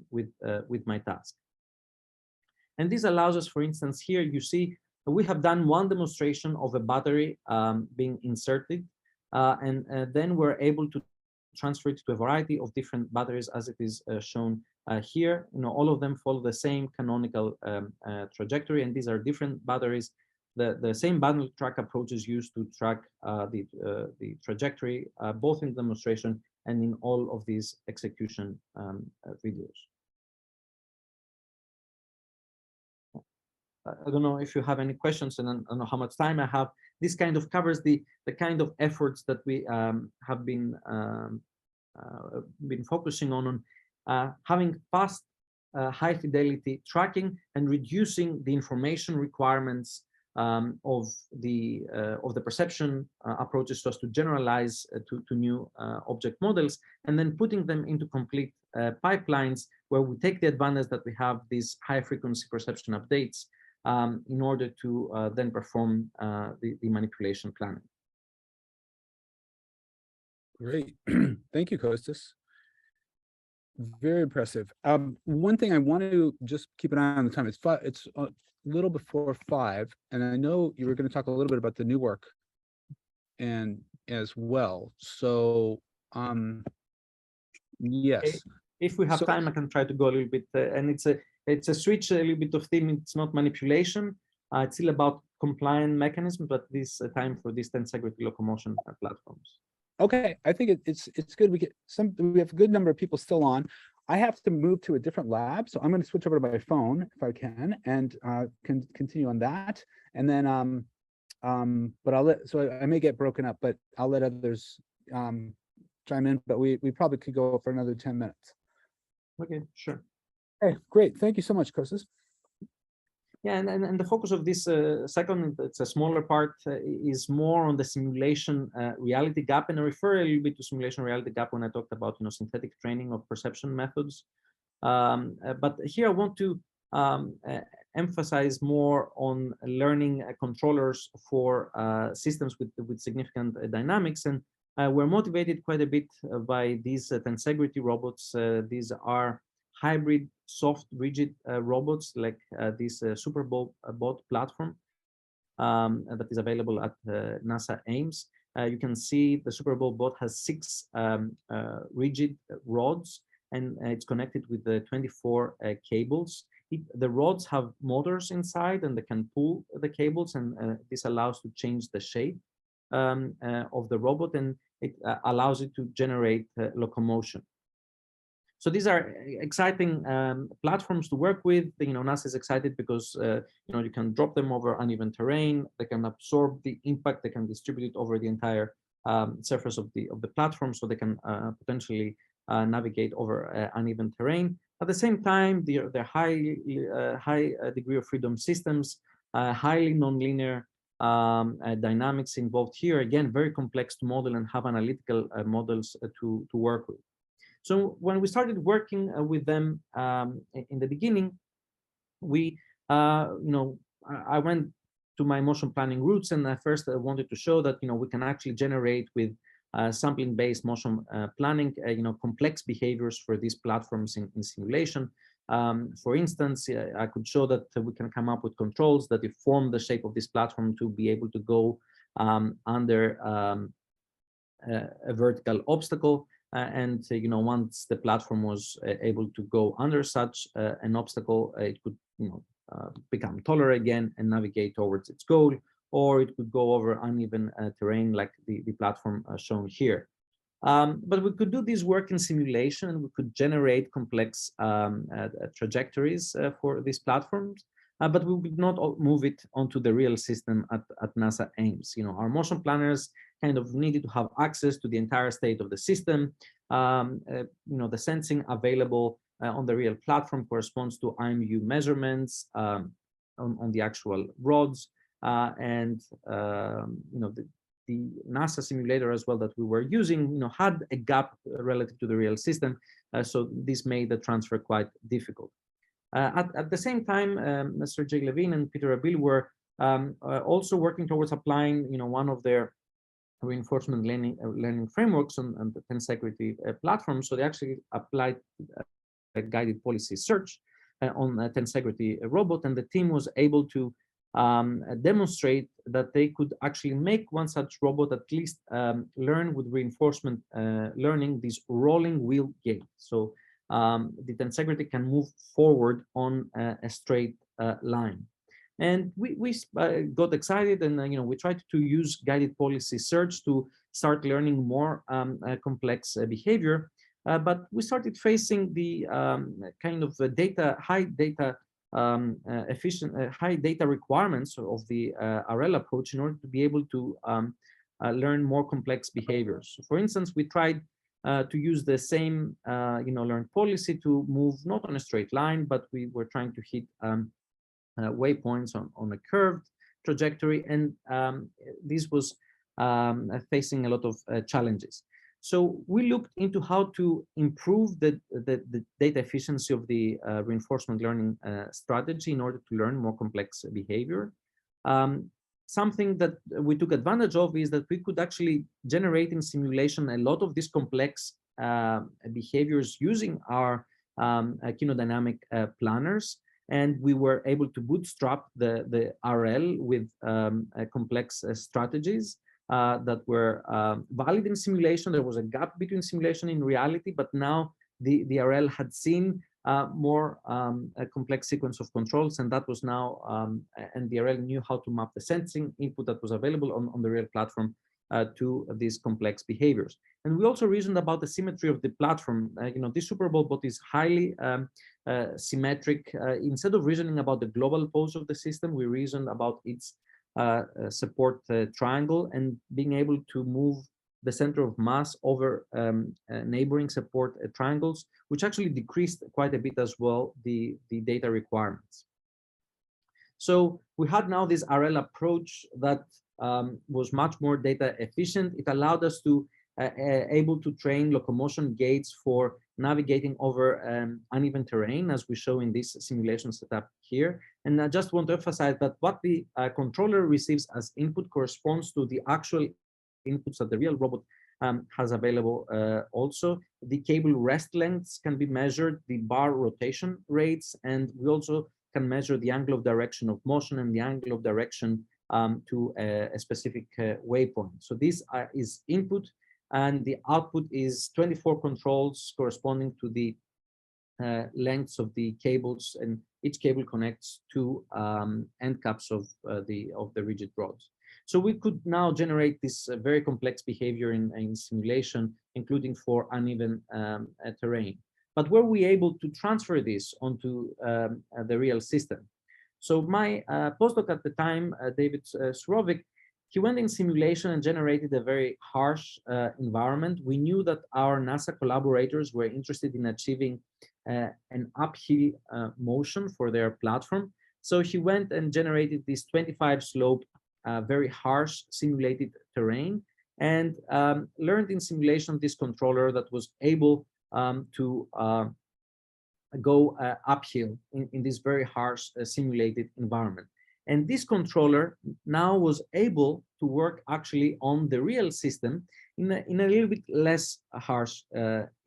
S2: with my task. And this allows us, for instance, here you see we have done one demonstration of a battery being inserted. And then we're able to transfer it to a variety of different batteries, as it is shown here. All of them follow the same canonical trajectory, and these are different batteries. The same bundle track approach is used to track the trajectory, both in demonstration and in all of these execution videos. I don't know if you have any questions, and I don't know how much time I have. This kind of covers the kind of efforts that we have been focusing on having fast, high fidelity tracking and reducing the information requirements of the perception approaches, so as to generalize to new object models, and then putting them into complete pipelines where we take the advantage that we have these high frequency perception updates in order to then perform the manipulation planning.
S1: Great. Thank you, Kostas. Very impressive. One thing I want to just keep an eye on the time. It's a little before 5, and I know you were going to talk a little bit about the new work and as well. So, yes.
S2: If we have time, I can try to go a little bit, and it's a switch, a little bit of theme. It's not manipulation. It's still about compliant mechanism, but this time for these tensegrity locomotion platforms.
S1: Okay, I think it's good. We have a good number of people still on. I have to move to a different lab, so I'm going to switch over to my phone if I can, and can continue on that. And then, but I may get broken up, but I'll let others chime in. But we probably could go for another 10 minutes.
S2: Okay, sure.
S1: Okay, great. Thank you so much, Kostas.
S2: Yeah, and the focus of this second, it's a smaller part, is more on the simulation reality gap, and I refer a little bit to simulation reality gap when I talked about synthetic training of perception methods. But here I want to emphasize more on learning controllers for systems with significant dynamics, and we're motivated quite a bit by these tensegrity robots. These are hybrid soft rigid robots like this SuperBot platform that is available at NASA Ames. You can see the SuperBot bot has 6 rigid rods, and it's connected with the 24 cables. The rods have motors inside, and they can pull the cables, and this allows to change the shape of the robot, and it allows it to generate locomotion. So these are exciting platforms to work with. NASA is excited because you can drop them over uneven terrain. They can absorb the impact. They can distribute it over the entire surface of the platform, so they can potentially navigate over uneven terrain. At the same time, they're high degree of freedom systems, highly nonlinear dynamics involved here. Again, very complex to model and have analytical models to work with. So when we started working with them in the beginning, we, I went to my motion planning roots, and at first I wanted to show that we can actually generate with sampling-based motion planning, complex behaviors for these platforms in simulation. For instance, I could show that we can come up with controls that deform the shape of this platform to be able to go under a vertical obstacle. And once the platform was able to go under such an obstacle, it could become taller again and navigate towards its goal, or it could go over uneven terrain like the platform shown here. But we could do this work in simulation, and we could generate complex trajectories for these platforms, but we would not move it onto the real system at NASA Ames. Our motion planners kind of needed to have access to the entire state of the system. The sensing available on the real platform corresponds to IMU measurements on the actual rods, and the NASA simulator as well that we were using, had a gap relative to the real system, so this made the transfer quite difficult. At the same time, Mr. J. Levine and Peter Abil were also working towards applying, one of their reinforcement learning frameworks on the tensegrity platform. So they actually applied a guided policy search on a tensegrity robot, and the team was able to demonstrate that they could actually make one such robot at least learn with reinforcement learning these rolling wheel gait. So the tensegrity can move forward on a straight line. And we got excited, and we tried to use guided policy search to start learning more complex behavior. But we started facing the kind of high data requirements of the RL approach in order to be able to learn more complex behaviors. So for instance, we tried to use the same learned policy to move not on a straight line, but we were trying to hit waypoints on a curved trajectory, and this was facing a lot of challenges. So we looked into how to improve the data efficiency of the reinforcement learning strategy in order to learn more complex behavior. Something that we took advantage of is that we could actually generate in simulation a lot of these complex behaviors using our kinodynamic planners, and we were able to bootstrap the RL with complex strategies that were valid in simulation. There was a gap between simulation and reality, but now the RL had seen more a complex sequence of controls, and that was now, and the RL knew how to map the sensing input that was available on the real platform to these complex behaviors. And we also reasoned about the symmetry of the platform. This Super Bowl bot is highly symmetric. Instead of reasoning about the global pose of the system, we reasoned about its support triangle and being able to move the center of mass over neighboring support triangles, which actually decreased quite a bit as well the data requirements. So we had now this RL approach that was much more data efficient. It allowed us to able to train locomotion gates for navigating over uneven terrain, as we show in this simulation setup here. And I just want to emphasize that what the controller receives as input corresponds to the actual inputs that the real robot has available. Also, the cable rest lengths can be measured, the bar rotation rates, and we also can measure the angle of direction of motion and the angle of direction to a specific waypoint. So this is input, and the output is 24 controls corresponding to the lengths of the cables, and each cable connects to end caps of the rigid rods. So we could now generate this very complex behavior in simulation, including for uneven terrain. But were we able to transfer this onto the real system? So my postdoc at the time, David Surovic, he went in simulation and generated a very harsh environment. We knew that our NASA collaborators were interested in achieving an uphill motion for their platform. So he went and generated this 25 slope, very harsh simulated terrain, and learned in simulation this controller that was able to go uphill in this very harsh simulated environment. And this controller now was able to work actually on the real system in a little bit less harsh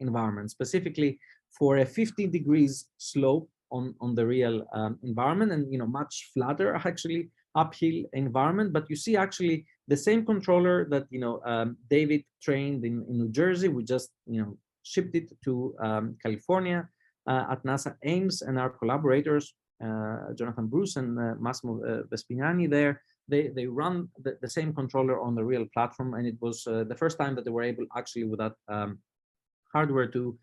S2: environment, specifically for a 50 degrees slope on the real environment, and much flatter actually uphill environment. But you see actually the same controller that David trained in New Jersey. We just shipped it to California at NASA Ames, and our collaborators Jonathan Bruce and Massimo Vespignani there, they run the same controller on the real platform, and it was the first time that they were able actually with that hardware to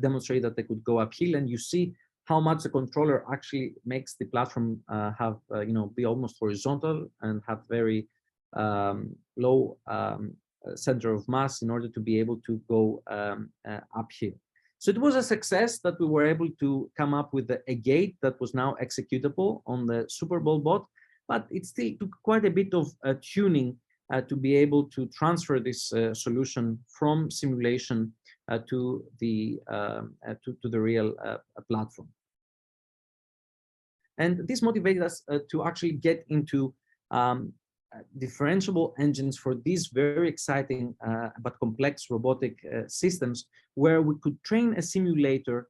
S2: demonstrate that they could go uphill. And you see how much the controller actually makes the platform have be almost horizontal and have very low center of mass in order to be able to go uphill. So it was a success that we were able to come up with a gate that was now executable on the Super Bowl bot, but it still took quite a bit of tuning to be able to transfer this solution from simulation to the real platform. And this motivated us to actually get into differentiable engines for these very exciting but complex robotic systems, where we could train a simulator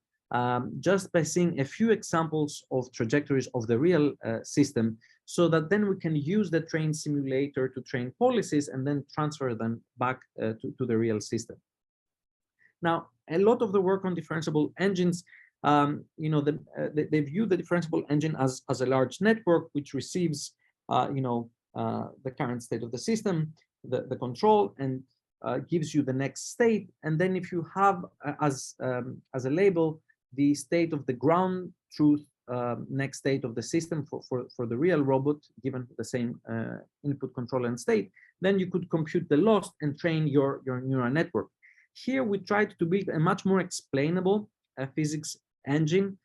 S2: just by seeing a few examples of trajectories of the real system, so that then we can use the trained simulator to train policies and then transfer them back to the real system. Now, a lot of the work on differentiable engines, they view the differentiable engine as a large network which receives the current state of the system, the control, and gives you the next state. And then if you have as a label the state of the ground truth next state of the system for the real robot, given the same input, control, and state, then you could compute the loss and train your neural network. Here we tried to build a much more explainable physics engine,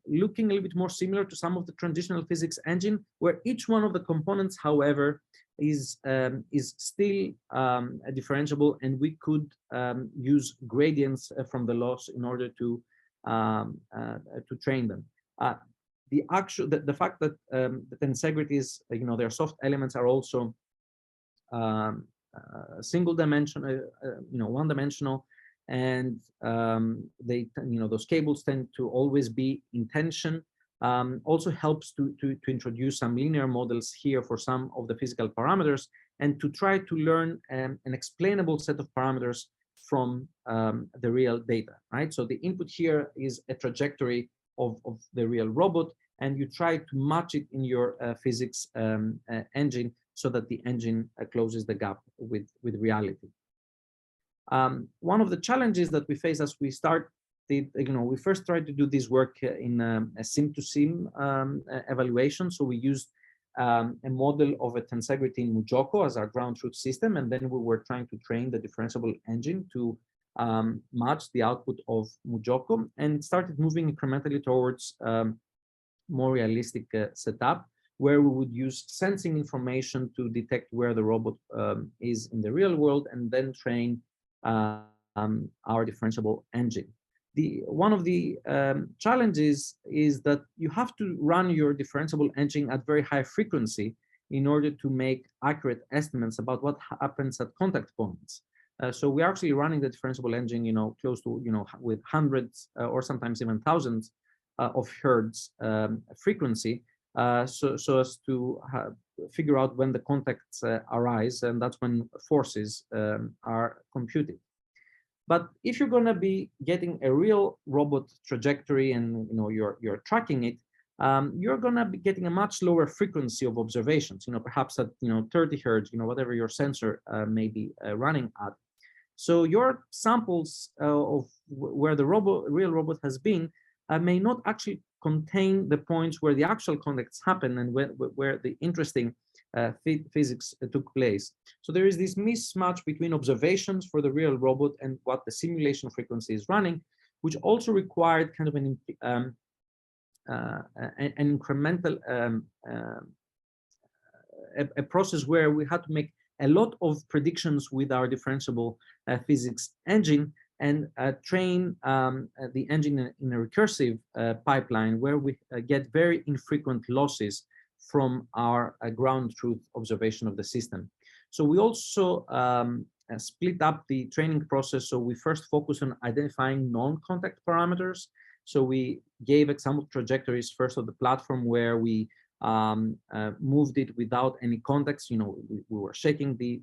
S2: looking a little bit more similar to some of the traditional physics engine, where each one of the components, however, is still differentiable, and we could use gradients from the loss in order to train them. The fact that the tensegrities, their soft elements are also single dimensional, one-dimensional, and those cables tend to always be in tension. Also helps to introduce some linear models here for some of the physical parameters, and to try to learn an explainable set of parameters from the real data, right? So the input here is a trajectory of the real robot, and you try to match it in your physics engine so that the engine closes the gap with reality. One of the challenges that we face as we start, we first tried to do this work in a sim-to-sim evaluation. So we used a model of a tensegrity in MuJoCo as our ground truth system, and then we were trying to train the differentiable engine to match the output of MuJoCo, and started moving incrementally towards more realistic setup, where we would use sensing information to detect where the robot is in the real world, and then train our differentiable engine. One of the challenges is that you have to run your differentiable engine at very high frequency in order to make accurate estimates about what happens at contact points. So we're actually running the differentiable engine, close to, with hundreds or sometimes even thousands of hertz frequency, so as to figure out when the contacts arise, and that's when forces are computed. But if you're going to be getting a real robot trajectory and you're tracking it, you're going to be getting a much lower frequency of observations, perhaps at 30 hertz, whatever your sensor may be running at. So your samples of where the real robot has been may not actually contain the points where the actual contacts happen, and where the interesting physics took place. So there is this mismatch between observations for the real robot and what the simulation frequency is running, which also required kind of an incremental a process where we had to make a lot of predictions with our differentiable physics engine and train the engine in a recursive pipeline where we get very infrequent losses from our ground truth observation of the system. So we also split up the training process. So we first focused on identifying non-contact parameters. So we gave example trajectories first of the platform where we moved it without any context. You know, we were shaking the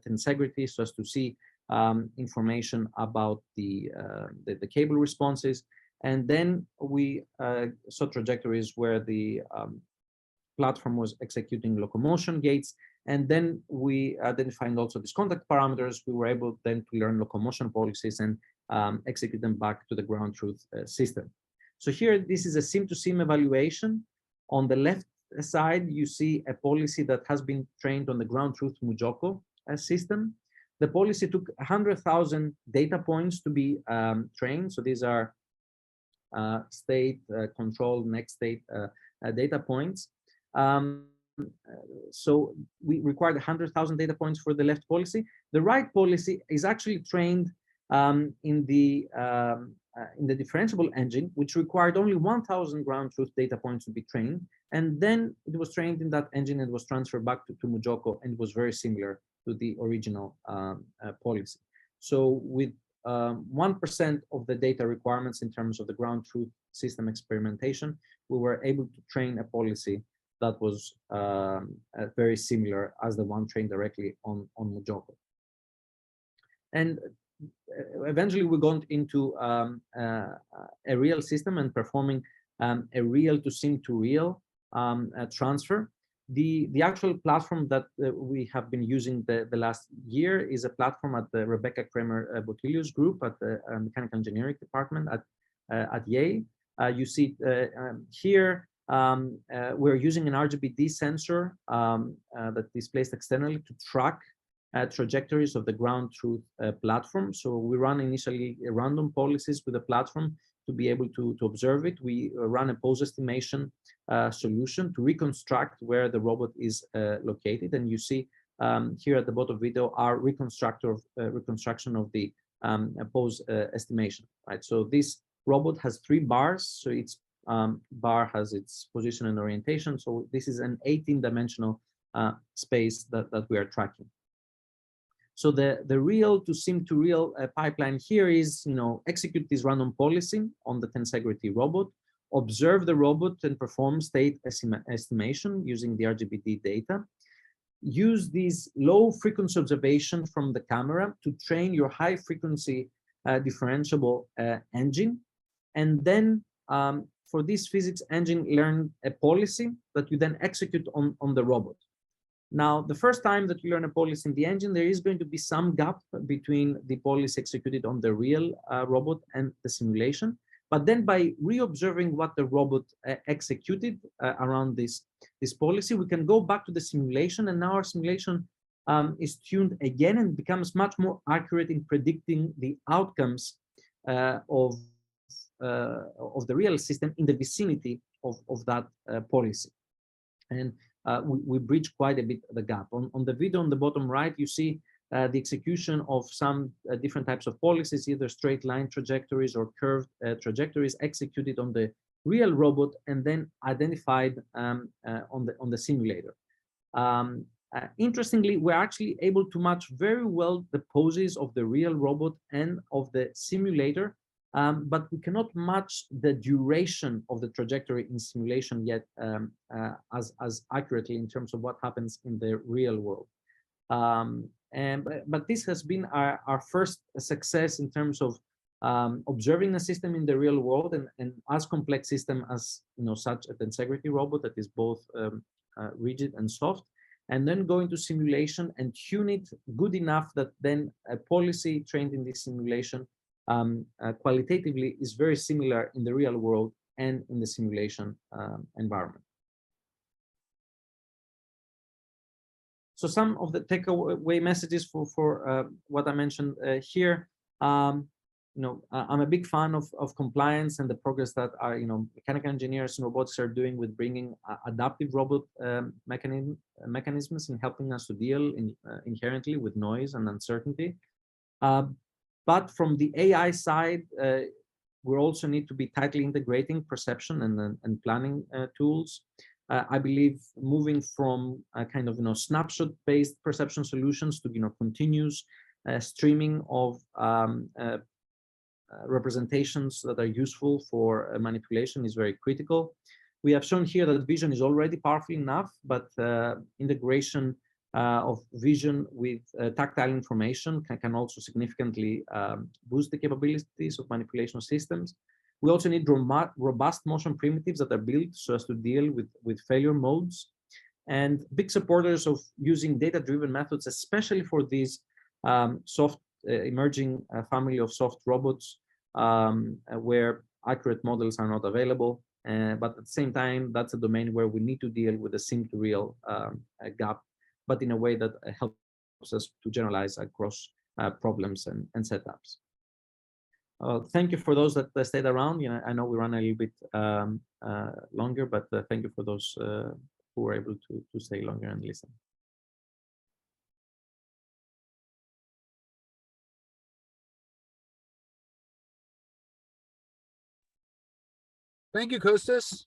S2: tensegrity so as to see information about the cable responses, and then we saw trajectories where the platform was executing locomotion gates, and then we identified also these contact parameters. We were able then to learn locomotion policies and execute them back to the ground truth system. So here, this is a sim-to-sim evaluation. On the left side, you see a policy that has been trained on the ground truth Mujoko system. The policy took 100,000 data points to be trained. So these are state, control, next state data points. So we required 100,000 data points for the left policy. The right policy is actually trained in the differentiable engine, which required only 1,000 ground truth data points to be trained. And then it was trained in that engine and was transferred back to Mujoko, and it was very similar to the original policy. So with 1% of the data requirements in terms of the ground truth system experimentation, we were able to train a policy that was very similar as the one trained directly on Mujoko. And eventually we got into a real system and performing a real to Sim2Real transfer. The actual platform that we have been using the last year is a platform at the Rebecca Kramer Botilius group at the mechanical engineering department at Yale. You see here we're using an RGBD sensor that is placed externally to track trajectories of the ground truth platform. So we run initially random policies with the platform to be able to observe it. We run a pose estimation solution to reconstruct where the robot is located. And you see here at the bottom video our reconstruction of the pose estimation. Right. So this robot has 3 bars. So each bar has its position and orientation. So this is an 18-dimensional space that we are tracking. So the real to Sim2Real pipeline here is, execute this random policy on the tensegrity robot, observe the robot and perform state estimation using the RGBD data. Use these low frequency observations from the camera to train your high frequency differentiable engine. And then for this physics engine, learn a policy that you then execute on the robot. Now, the first time that you learn a policy in the engine, there is going to be some gap between the policy executed on the real robot and the simulation. But then by re-observing what the robot executed around this policy, we can go back to the simulation, and now our simulation is tuned again and becomes much more accurate in predicting the outcomes of the real system in the vicinity of that policy. And we bridge quite a bit the gap. On the video on the bottom right, you see the execution of some different types of policies, either straight line trajectories or curved trajectories executed on the real robot and then identified on the simulator. Interestingly, we're actually able to match very well the poses of the real robot and of the simulator, but we cannot match the duration of the trajectory in simulation yet as accurately in terms of what happens in the real world. But this has been our first success in terms of observing a system in the real world and as complex system as such a tensegrity robot that is both rigid and soft, and then go into simulation and tune it good enough that then a policy trained in this simulation qualitatively is very similar in the real world and in the simulation environment. So some of the takeaway messages for what I mentioned here. I'm a big fan of compliance and the progress that our mechanical engineers and robotics are doing with bringing adaptive robot mechanisms in helping us to deal inherently with noise and uncertainty. But from the AI side, we also need to be tightly integrating perception and planning tools. I believe moving from a kind of snapshot-based perception solutions to continuous streaming of representations that are useful for manipulation is very critical. We have shown here that vision is already powerful enough, but integration of vision with tactile information can also significantly boost the capabilities of manipulation systems. We also need robust motion primitives that are built so as to deal with failure modes, and big supporters of using data-driven methods, especially for these emerging family of soft robots where accurate models are not available. But at the same time, that's a domain where we need to deal with the Sim2Real gap, but in a way that helps us to generalize across problems and setups. Thank you for those that stayed around. I know we ran a little bit longer, but thank you for those who were able to stay longer and listen.
S1: Thank you, Kostas.